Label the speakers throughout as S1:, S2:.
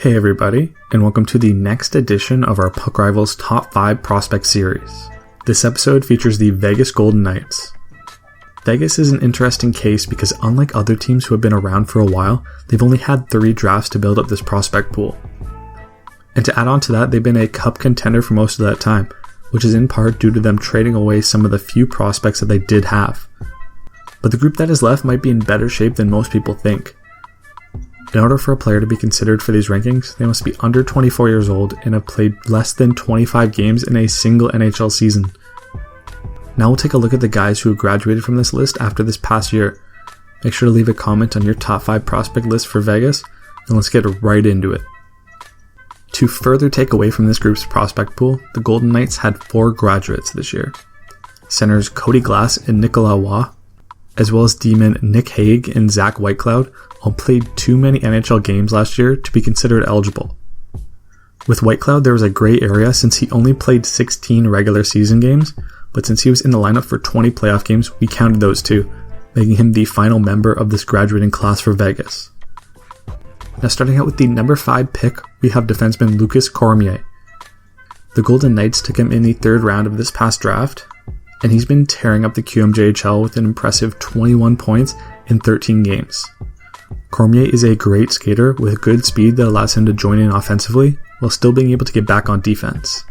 S1: Hey everybody, and welcome to the next edition of our Puck Rivals Top 5 Prospect Series. This episode features the Vegas Golden Knights. Vegas is an interesting case because unlike other teams who have been around for a while, they've only had 3 drafts to build up this prospect pool. And to add on to that, they've been a cup contender for most of that time, which is in part due to them trading away some of the few prospects that they did have. But the group that is left might be in better shape than most people think. In order for a player to be considered for these rankings, they must be under 24 years old and have played less than 25 games in a single NHL season. Now we'll take a look at the guys who graduated from this list after this past year. Make sure to leave a comment on your top 5 prospect list for Vegas, and let's get right into it. To further take away from this group's prospect pool, the Golden Knights had 4 graduates this year. Centers Cody Glass and Nicolas Roy, as well as D-men Nick Hague and Zach Whitecloud, all played too many NHL games last year to be considered eligible. With Whitecloud, there was a gray area since he only played 16 regular season games, but since he was in the lineup for 20 playoff games, we counted those too, making him the final member of this graduating class for Vegas. Now starting out with the number 5 pick, we have defenseman Lukas Cormier. The Golden Knights took him in the 3rd round of this past draft, and he's been tearing up the QMJHL with an impressive 21 points in 13 games. Cormier is a great skater with good speed that allows him to join in offensively while still being able to get back on defense.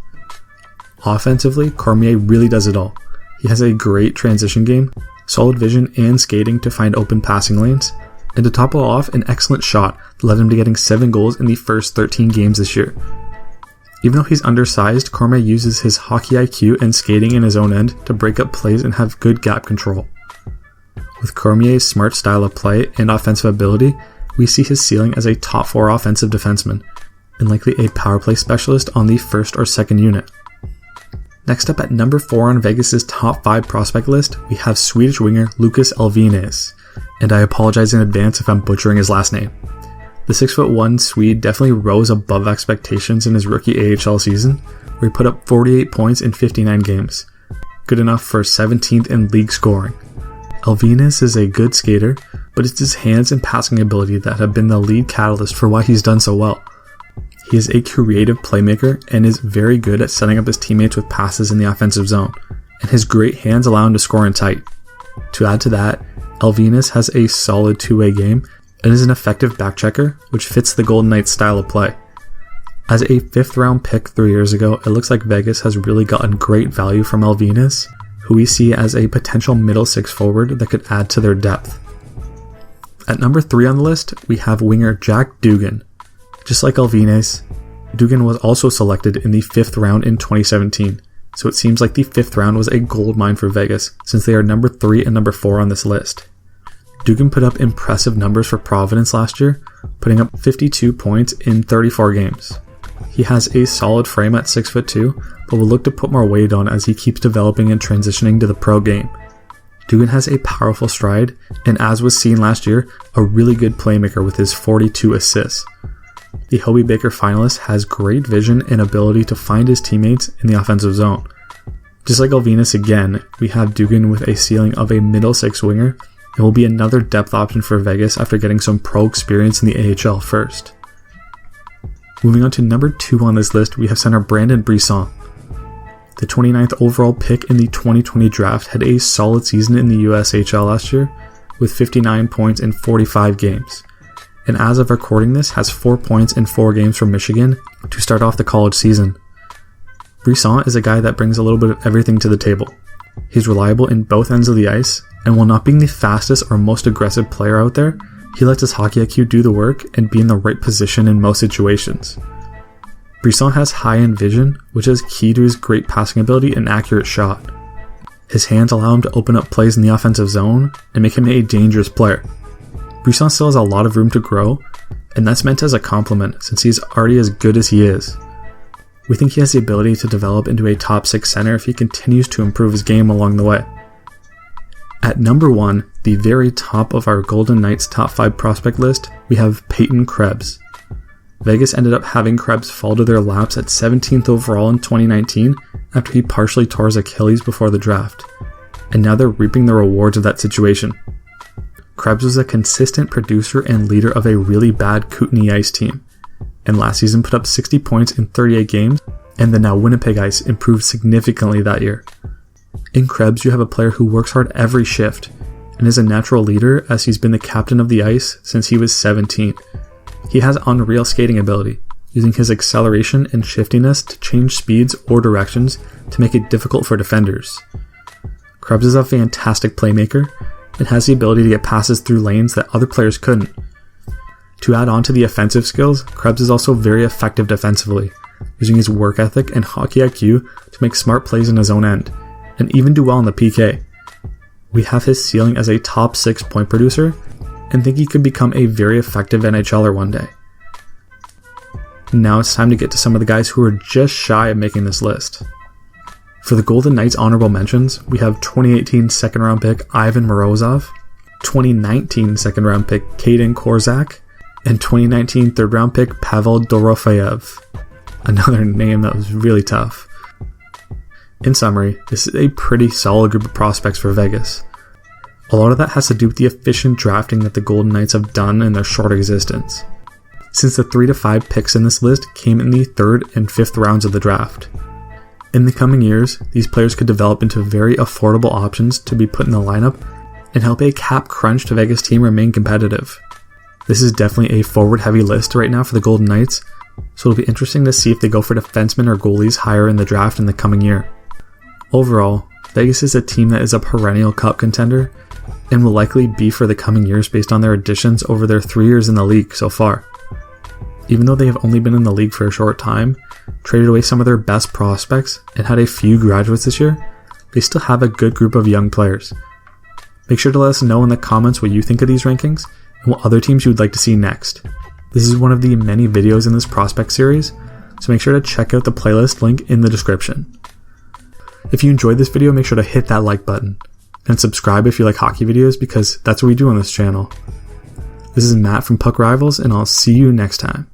S1: Offensively, Cormier really does it all. He has a great transition game, solid vision and skating to find open passing lanes, and to top it all off, an excellent shot that led him to getting 7 goals in the first 13 games this year. Even though he's undersized, Cormier uses his hockey IQ and skating in his own end to break up plays and have good gap control. With Cormier's smart style of play and offensive ability, we see his ceiling as a top 4 offensive defenseman, and likely a power play specialist on the 1st or 2nd unit. Next up at number 4 on Vegas' top 5 prospect list, we have Swedish winger Lucas Elvenes, and I apologize in advance if I'm butchering his last name. The 6'1" Swede definitely rose above expectations in his rookie AHL season, where he put up 48 points in 59 games, good enough for 17th in league scoring. Elvenes is a good skater, but it's his hands and passing ability that have been the lead catalyst for why he's done so well. He is a creative playmaker and is very good at setting up his teammates with passes in the offensive zone, and his great hands allow him to score in tight. To add to that, Elvenes has a solid two-way game and is an effective backchecker, which fits the Golden Knights' style of play. As a 5th round pick 3 years ago, it looks like Vegas has really gotten great value from Elvenes, who we see as a potential middle 6 forward that could add to their depth. At number 3 on the list, we have winger Jack Dugan. Just like Elvenes, Dugan was also selected in the 5th round in 2017, so it seems like the 5th round was a goldmine for Vegas since they are number 3 and number 4 on this list. Dugan put up impressive numbers for Providence last year, putting up 52 points in 34 games. He has a solid frame at 6'2", but will look to put more weight on as he keeps developing and transitioning to the pro game. Dugan has a powerful stride, and as was seen last year, a really good playmaker with his 42 assists. The Hobey Baker finalist has great vision and ability to find his teammates in the offensive zone. Just like Elvenes again, we have Dugan with a ceiling of a middle 6 winger, and will be another depth option for Vegas after getting some pro experience in the AHL first. Moving on to number 2 on this list, we have center Brendan Brisson. The 29th overall pick in the 2020 draft had a solid season in the USHL last year, with 59 points in 45 games, and as of recording this, has 4 points in 4 games from Michigan to start off the college season. Brisson is a guy that brings a little bit of everything to the table. He's reliable in both ends of the ice, and while not being the fastest or most aggressive player out there, he lets his hockey IQ do the work and be in the right position in most situations. Brisson has high-end vision, which is key to his great passing ability and accurate shot. His hands allow him to open up plays in the offensive zone and make him a dangerous player. Brisson still has a lot of room to grow, and that's meant as a compliment since he's already as good as he is. We think he has the ability to develop into a top 6 center if he continues to improve his game along the way. At number 1, the very top of our Golden Knights top 5 prospect list, we have Peyton Krebs. Vegas ended up having Krebs fall to their laps at 17th overall in 2019 after he partially tore his Achilles before the draft, and now they're reaping the rewards of that situation. Krebs was a consistent producer and leader of a really bad Kootenay Ice team, and last season put up 60 points in 38 games, and the now Winnipeg Ice improved significantly that year. In Krebs, you have a player who works hard every shift and is a natural leader, as he's been the captain of the ice since he was 17. He has unreal skating ability, using his acceleration and shiftiness to change speeds or directions to make it difficult for defenders. Krebs is a fantastic playmaker and has the ability to get passes through lanes that other players couldn't. To add on to the offensive skills, Krebs is also very effective defensively, using his work ethic and hockey IQ to make smart plays in his own end, and even do well in the PK. We have his ceiling as a top 6 point producer, and think he could become a very effective NHLer one day. Now it's time to get to some of the guys who are just shy of making this list. For the Golden Knights honorable mentions, we have 2018 second round pick Ivan Morozov, 2019 second round pick Kaden Korczak, and 2019 third round pick Pavel Dorofeyev. Another name that was really tough. In summary, this is a pretty solid group of prospects for Vegas. A lot of that has to do with the efficient drafting that the Golden Knights have done in their short existence, since the 3 to 5 picks in this list came in the 3rd and 5th rounds of the draft. In the coming years, these players could develop into very affordable options to be put in the lineup and help a cap-crunched Vegas team remain competitive. This is definitely a forward-heavy list right now for the Golden Knights, so it'll be interesting to see if they go for defensemen or goalies higher in the draft in the coming year. Overall, Vegas is a team that is a perennial cup contender and will likely be for the coming years based on their additions over their 3 years in the league so far. Even though they have only been in the league for a short time, traded away some of their best prospects, and had a few graduates this year, they still have a good group of young players. Make sure to let us know in the comments what you think of these rankings and what other teams you would like to see next. This is one of the many videos in this prospect series, so make sure to check out the playlist link in the description. If you enjoyed this video, make sure to hit that like button, and subscribe if you like hockey videos, because that's what we do on this channel. This is Matt from Puck Rivals, and I'll see you next time.